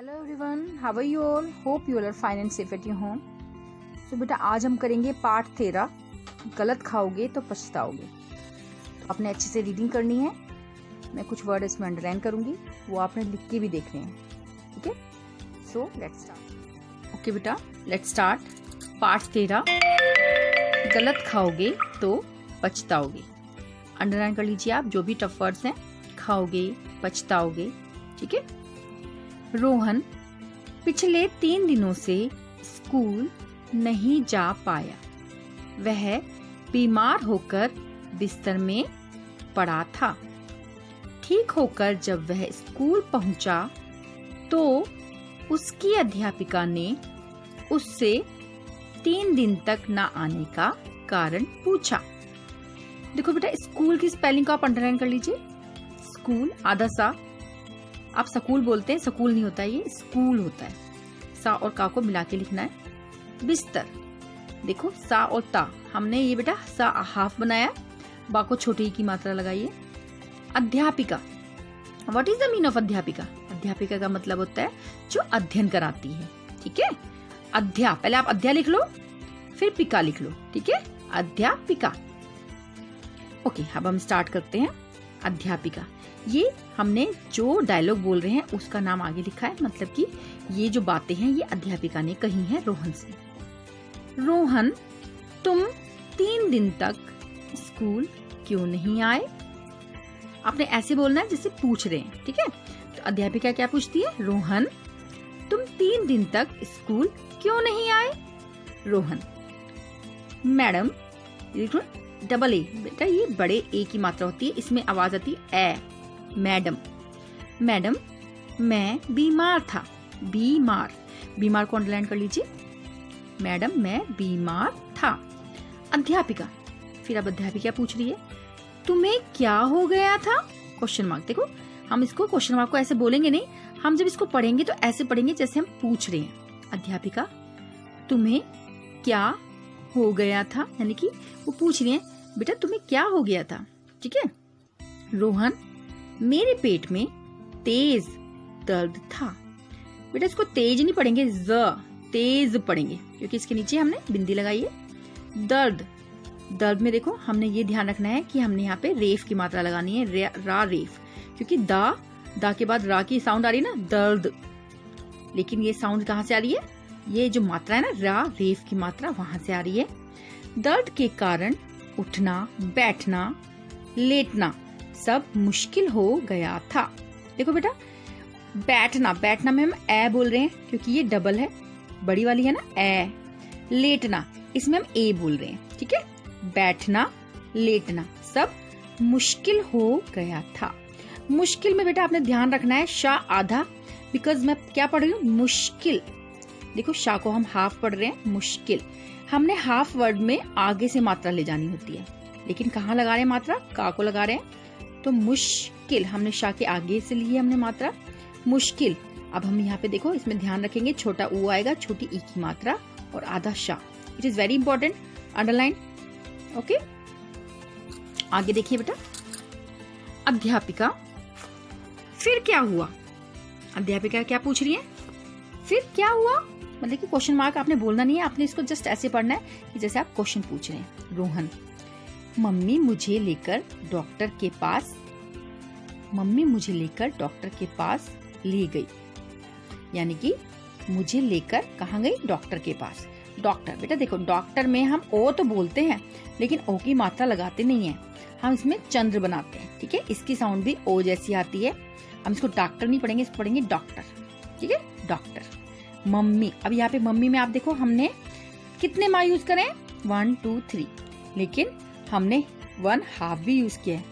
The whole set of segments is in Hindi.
Hello everyone, how are you all? Hope you all are fine and safe at your home. So बेटा, आज हम करेंगे पार्ट 13, गलत खाओगे तो पछताओगे। तो आपने अच्छे से रीडिंग करनी है। मैं कुछ वर्ड इसमें अंडरलाइन करूंगी, वो आपने लिख के भी देखने हैं, ठीक है? So let's start. ओके बेटा, लेट्स स्टार्ट। पार्ट 13, गलत खाओगे तो पछताओगे। अंडरलाइन कर लीजिए आप जो भी टफ वर्ड्स हैं, खाओगे, पछताओगे, ठीक है? रोहन पिछले 3 दिनों से स्कूल नहीं जा पाया। वह बीमार होकर बिस्तर में पड़ा था। ठीक होकर जब वह स्कूल पहुंचा तो उसकी अध्यापिका ने उससे 3 दिन तक न आने का कारण पूछा। देखो बेटा, स्कूल की स्पेलिंग को आप अंडरलाइन कर लीजिए। स्कूल आधा सा, आप स्कूल बोलते हैं, स्कूल नहीं होता है, ये स्कूल होता है। सा और का को मिला के लिखना है। बिस्तर, देखो सा और ता, हमने ये बेटा सा हाफ बनाया, बा को छोटी की मात्रा लगाइए। अध्यापिका, what is the mean of अध्यापिका? अध्यापिका का मतलब होता है जो अध्ययन कराती है, ठीक है? अध्या, पहले आप अध्या लिख लो, फिर पिका लिख लो, ठीक है? अध्यापिका। ओके, अब हम स्टार्ट करते हैं। अध्यापिका, ये हमने जो डायलॉग बोल रहे हैं उसका नाम आगे लिखा है, मतलब कि ये जो बातें हैं ये अध्यापिका ने कही हैं रोहन से। रोहन, तुम 3 दिन तक स्कूल क्यों नहीं आए? आपने ऐसे बोलना है जैसे पूछ रहे हैं, ठीक है? तो अध्यापिका क्या पूछती है? रोहन, तुम 3 दिन तक स्कूल क्यों नहीं आए? रोहन, मैडम, डबल ए बेटा, ये बड़े ए की मात्रा होती है, इसमें आवाज आती है ए। मैडम, मैडम मैं बीमार था। बीमार, बीमार को अंडरलाइन कर लीजिए। मैडम मैं बीमार था। अध्यापिका, फिर अब अध्यापिका पूछ रही है, तुम्हें क्या हो गया था? Question mark. देखो, हम इसको क्वेश्चन मार्क को ऐसे बोलेंगे नहीं, हम जब इसको पढ़ेंगे तो ऐसे पढ़ेंगे जैसे हम पूछ रहे हैं। अध्यापिका, तुम्हें क्या हो गया था, यानी कि वो पूछ रही है बेटा तुम्हें क्या हो गया था, ठीक है? रोहन, मेरे पेट में तेज दर्द था। बेटा इसको तेज नहीं पढ़ेंगे, तेज पढ़ेंगे, क्योंकि इसके नीचे हमने बिंदी लगाई है। दर्द, दर्द में देखो हमने ये ध्यान रखना है कि हमने यहाँ पे रेफ की मात्रा लगानी है, रा रेफ, क्योंकि दा के बाद रा की साउंड आ रही है ना, दर्द। लेकिन ये साउंड कहाँ से आ रही है? ये जो मात्रा है ना, रा रेफ की मात्रा, वहां से आ रही है। दर्द के कारण उठना, बैठना, लेटना सब मुश्किल हो गया था। देखो बेटा, बैठना, बैठना में हम ए बोल रहे हैं क्योंकि ये डबल है, बड़ी वाली है ना, ए। लेटना, इसमें हम ए बोल रहे हैं, ठीक है? बैठना, लेटना सब मुश्किल हो गया था। मुश्किल में बेटा आपने ध्यान रखना है शा आधा, बिकॉज मैं क्या पढ़ रही हूँ? मुश्किल। देखो शा को हम हाफ पढ़ रहे हैं, मुश्किल। हमने हाफ वर्ड में आगे से मात्रा ले जानी होती है, लेकिन कहाँ लगा रहे हैं मात्रा? का को लगा रहे हैं। तो मुश्किल हमने शा के आगे से ली है हमने मात्रा, मुश्किल। अब हम यहाँ पे देखो, इसमें ध्यान रखेंगे, छोटा ऊ आएगा, छोटी ई की मात्रा और आधा शा। It is very important, underline. Okay, आगे देखिए बेटा। अध्यापिका, फिर क्या हुआ? अध्यापिका क्या पूछ रही है? फिर क्या हुआ? मतलब कि क्वेश्चन मार्क आपने बोलना नहीं है, आपने इसको जस्ट ऐसे पढ़ना है कि जैसे आप क्वेश्चन पूछ रहे हैं। रोहन, मम्मी मुझे लेकर डॉक्टर के पास ले गई। यानी कि मुझे लेकर कहाँ गई? डॉक्टर के पास। डॉक्टर, बेटा देखो, डॉक्टर में हम ओ तो बोलते हैं लेकिन ओ की मात्रा लगाते नहीं है, हम इसमें चंद्र बनाते हैं, ठीक है? इसकी साउंड भी ओ जैसी आती है। हम इसको डॉक्टर नहीं पढ़ेंगे, इसको पढ़ेंगे डॉक्टर, ठीक है? डॉक्टर। मम्मी, अब यहाँ पे मम्मी में आप देखो हमने कितने माँ यूज करें? 1 2 3, लेकिन हमने 1 हाफ भी यूज किया है,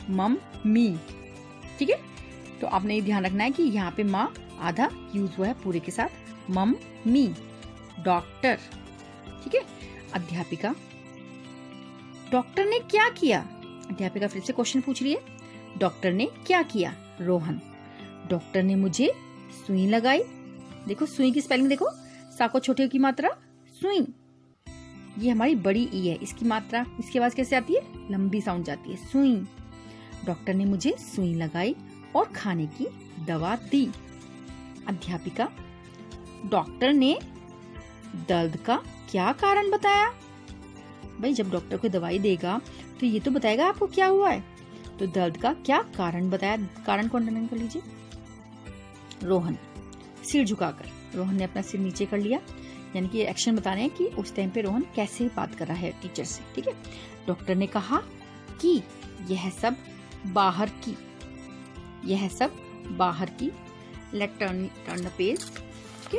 मम मी, ठीक है? तो आपने ये ध्यान रखना है कि यहाँ पे माँ आधा यूज हुआ है पूरे के साथ, मम मी। डॉक्टर, ठीक है? अध्यापिका, डॉक्टर ने क्या किया? अध्यापिका फिर से क्वेश्चन पूछ रही है, डॉक्टर ने क्या किया? रोहन, डॉक्टर ने मुझे सुई लगाई। देखो सुई की स्पेलिंग देखो, सा को छोटे की मात्रा, सुई। ये हमारी बड़ी ई है, इसकी मात्रा, इसकी आवाज कैसे आती है? लंबी साउंड जाती है, सुई। डॉक्टर ने मुझे सुई लगाई और खाने की दवा दी। अध्यापिका, डॉक्टर ने दर्द का क्या कारण बताया? भाई जब डॉक्टर कोई दवाई देगा तो ये तो बताएगा आपको क्या हुआ है, तो दर्द का क्या कारण बताया? कारण को अंडरलाइन कर लीजिए। रोहन, सिर झुकाकर। रोहन ने अपना सिर नीचे कर लिया, यानी कि एक्शन बता रहे हैं कि उस टाइम पे रोहन कैसे बात कर रहा है टीचर से। ठीक है, डॉक्टर ने कहा कि यह सब बाहर की, यह सब बाहर की। Let turn the page. Okay,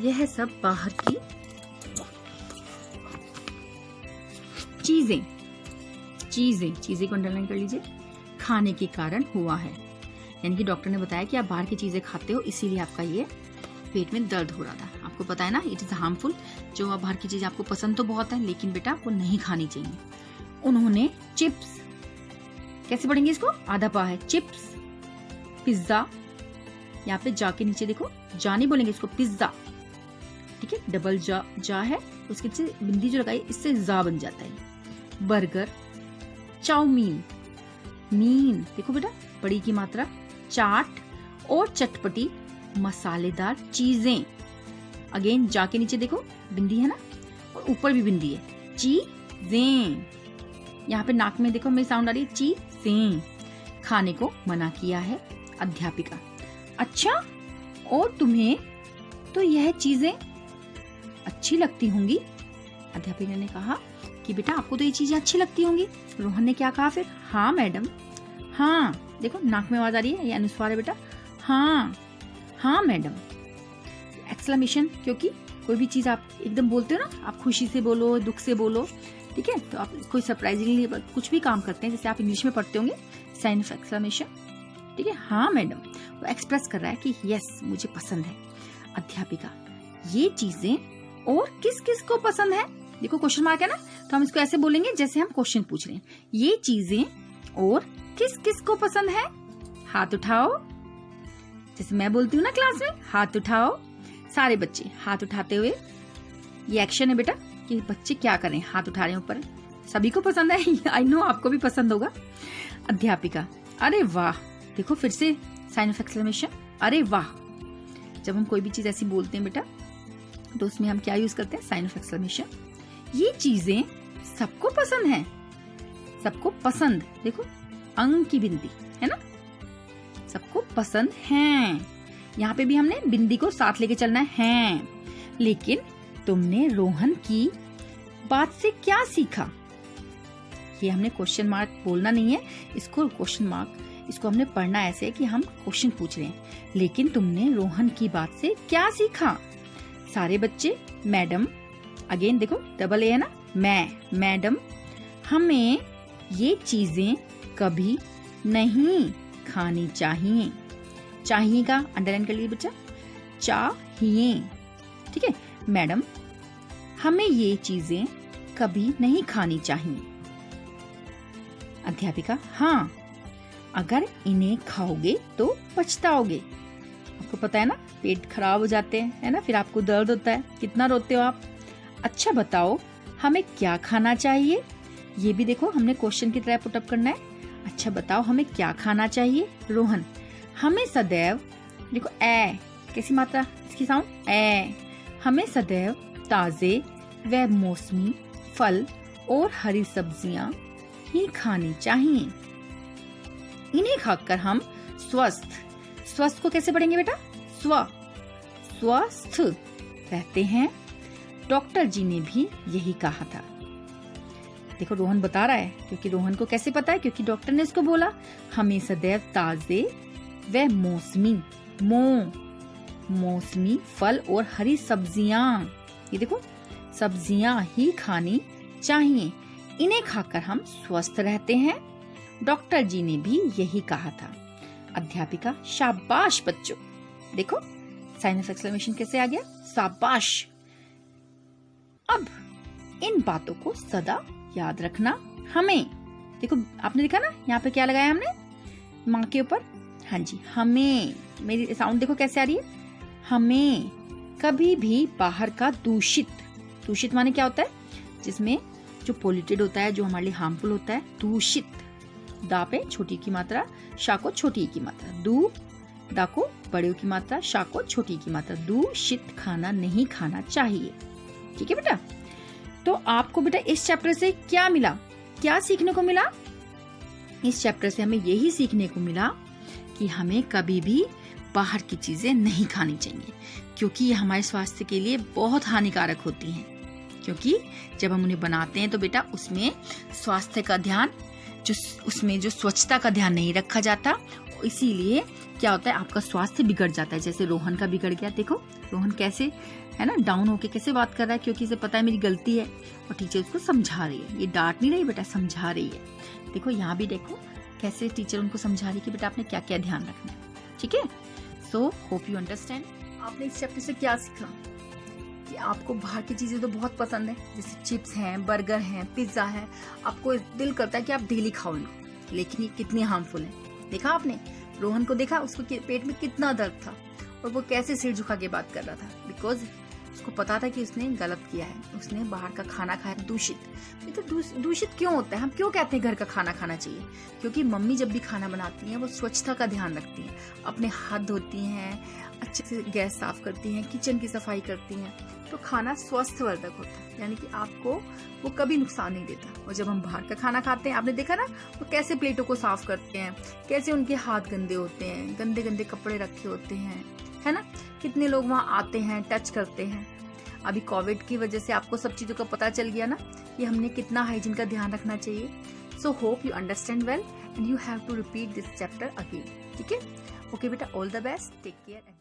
यह सब बाहर की चीजें, चीजें को अंडरलाइन कर लीजिए, खाने के कारण हुआ है। यानी कि डॉक्टर ने बताया कि आप बाहर की चीजें खाते हो, इसीलिए आपका ये पेट में दर्द हो रहा था। आपको पता है ना, इट इज हार्मफुल। जो आप बाहर की चीज आपको पसंद तो बहुत है, लेकिन बेटा आपको नहीं खानी चाहिए। उन्होंने चिप्स, कैसे पढ़ेंगे इसको? आधा पा है, चिप्स, पिज्जा। यहाँ पे जा के नीचे देखो, जा नहीं बोलेंगे इसको, पिज्जा। ठीक है, डबल जा है, उसके नीचे बिंदी जो लगाई इससे जा बन जाता है। बर्गर, चाउमीन, मीन देखो बेटा बड़ी की मात्रा, चाट और चटपटी मसालेदार चीजें। अगेन जाके नीचे देखो बिंदी है ना, और ऊपर भी बिंदी है, चीजें। यहाँ पे नाक में देखो मेरी साउंड आ रही है, चीजें। खाने को मना किया है। अध्यापिका, अच्छा, और तुम्हें तो यह चीजें अच्छी लगती होंगी। अध्यापिका ने कहा कि बेटा आपको तो ये चीजें अच्छी लगती होंगी। रोहन ने क्या कहा फिर? हाँ मैडम, हाँ। देखो नाक में आवाज आ रही है, ये अनुस्वार है बेटा, हाँ हाँ मैडम। एक्सक्लेमेशन, क्योंकि कोई भी चीज आप एकदम बोलते हो ना, आप खुशी से बोलो, दुख से बोलो। ठीक है, तो आप कोई सरप्राइजिंगली कुछ भी काम करते हैं, जैसे आप इंग्लिश में पढ़ते होंगे, साइन ऑफ एक्सक्लेमेशन। ठीक है, हाँ मैडम, वो एक्सप्रेस कर रहा है कि यस मुझे पसंद है। अध्यापिका, ये चीजें और किस किस को पसंद है? देखो क्वेश्चन मार्क है ना, तो हम इसको ऐसे बोलेंगे जैसे हम क्वेश्चन पूछ रहे हैं। ये चीजें और किस किस को पसंद है? हाथ उठाओ, जैसे मैं बोलती हूँ ना क्लास में, हाथ उठाओ। सारे बच्चे हाथ उठाते हुए, ये एक्शन है बेटा कि बच्चे क्या करें, हाथ उठा रहे हैं ऊपर। सभी को पसंद है, आई नो आपको भी पसंद होगा। अध्यापिका, अरे वाह, देखो फिर से साइन ऑफ एक्सक्लेमेशन, अरे वाह। जब हम कोई भी चीज ऐसी बोलते हैं बेटा, तो उसमें हम क्या यूज करते हैं? Sign of exclamation. ये चीजें सबको पसंद है, सबको पसंद। देखो अंग की बिंदी है ना, सबको पसंद है। यहाँ पे भी हमने बिंदी को साथ लेके चलना है। लेकिन तुमने रोहन की बात से क्या सीखा? ये हमने क्वेश्चन मार्क बोलना नहीं है, इसको क्वेश्चन मार्क, इसको हमने पढ़ना ऐसे कि हम क्वेश्चन पूछ रहे हैं। लेकिन तुमने रोहन की बात से क्या सीखा? सारे बच्चे, मैडम। अगेन देखो डबल ए है ना, मैडम, हमें ये चीजें कभी नहीं खानी चाहिए। चाहिए का अंडरलाइन कर लीजिए बच्चा, चाहिए। ठीक है, मैडम हमें ये चीजें कभी नहीं खानी चाहिए। अध्यापिका, हाँ, अगर इन्हें खाओगे तो पछताओगे। आपको पता है ना, पेट खराब हो जाते हैं, है ना, फिर आपको दर्द होता है, कितना रोते हो आप। अच्छा बताओ हमें क्या खाना चाहिए? ये भी देखो हमने क्वेश्चन की तरह पुटअप करना है। अच्छा बताओ हमें क्या खाना चाहिए? रोहन, हमें सदैव, देखो ए कैसी मात्रा इसकी साउंड, ए, हमें सदैव ताजे व मौसमी फल और हरी सब्जियां ही खानी चाहिए। इन्हें खाकर हम स्वस्थ, स्वस्थ को कैसे पढ़ेंगे बेटा? स्वस्थ रहते हैं। डॉक्टर जी ने भी यही कहा था। देखो रोहन बता रहा है, क्योंकि रोहन को कैसे पता है? क्योंकि डॉक्टर ने इसको बोला, हमें सदैव ताजे व मौसमी फल और हरी सब्जियां, ये देखो सब्जियां ही खानी चाहिए। इन्हें खाकर हम स्वस्थ रहते हैं। डॉक्टर जी ने भी यही कहा था। अध्यापिका, शाबाश बच्चों। देखो साइन ऑफ एक्सक्लेमेशन कैसे आ गया, शाबाश। अब इन बातों को सदा याद रखना हमें। देखो आपने देखा ना, यहाँ पे क्या लगाया हमने, माँ के ऊपर, हाँ जी, हमें। मेरी साउंड देखो कैसे आ रही है, हमें कभी भी बाहर का दूषित, दूषित माने क्या होता है? जिसमें जो पोल्यूटेड होता है, जो हमारे लिए हार्मफुल होता है, दूषित, दा पे छोटी की मात्रा, शा को छोटी की मात्रा, दा को बड़े की मात्रा, शा को छोटी की मात्रा, दूषित खाना नहीं खाना चाहिए। ठीक है बेटा। तो आपको बेटा इस चैप्टर से क्या मिला, क्या सीखने को मिला? इस चैप्टर से हमें यही सीखने को मिला कि हमें कभी भी बाहर की चीजें नहीं खानी चाहिए, क्योंकि ये हमारे स्वास्थ्य के लिए बहुत हानिकारक होती हैं। क्योंकि जब हम उन्हें बनाते हैं तो बेटा उसमें स्वास्थ्य का ध्यान, उसमें जो स्वच्छता का ध्यान नहीं रखा जाता, इसीलिए क्या होता है, आपका स्वास्थ्य बिगड़ जाता है। जैसे रोहन का बिगड़ गया, देखो रोहन कैसे है ना, डाउन होके कैसे बात कर रहा है, क्योंकि इसे पता है मेरी गलती है और टीचर उसको समझा रही है। ये डांट नहीं रही बेटा, समझा रही है। देखो यहाँ भी देखो कैसे टीचर उनको समझा रही है कि बेटा आपने क्या क्या ध्यान रखना है। ठीक है। सो होप यू अंडरस्टैंड। आपने इस चैप्टर से क्या सीखा कि आपको बाहर की चीजें तो बहुत पसंद है, जैसे चिप्स हैं, बर्गर हैं, पिज्जा है, आपको दिल करता है कि आप डेली खाओ इनको, लेकिन ये कितनी हार्मफुल है। देखा आपने रोहन को, देखा उसको पेट में कितना दर्द था और वो कैसे सिर झुका के बात कर रहा था, बिकॉज उसको पता था कि उसने गलत किया है, उसने बाहर का खाना खाया दूषित। तो दूषित क्यों होता है? हम क्यों कहते हैं घर का खाना खाना चाहिए? क्योंकि मम्मी जब भी खाना बनाती हैं वो स्वच्छता का ध्यान रखती हैं, अपने हाथ धोती हैं, अच्छे से गैस साफ करती हैं, किचन की सफाई करती हैं, तो खाना स्वस्थवर्धक होता है, यानी कि आपको वो कभी नुकसान नहीं देता। और जब हम बाहर का खाना खाते हैं, आपने देखा ना वो कैसे प्लेटों को साफ करते हैं, कैसे उनके हाथ गंदे होते हैं, गंदे गंदे कपड़े रखे होते हैं, है ना, कितने लोग वहाँ आते हैं, टच करते हैं। अभी कोविड की वजह से आपको सब चीजों का पता चल गया ना कि हमने कितना हाइजीन का ध्यान रखना चाहिए। So hope you understand well and you have to repeat this chapter again. ठीक है, ओके बेटा, all the best, take care.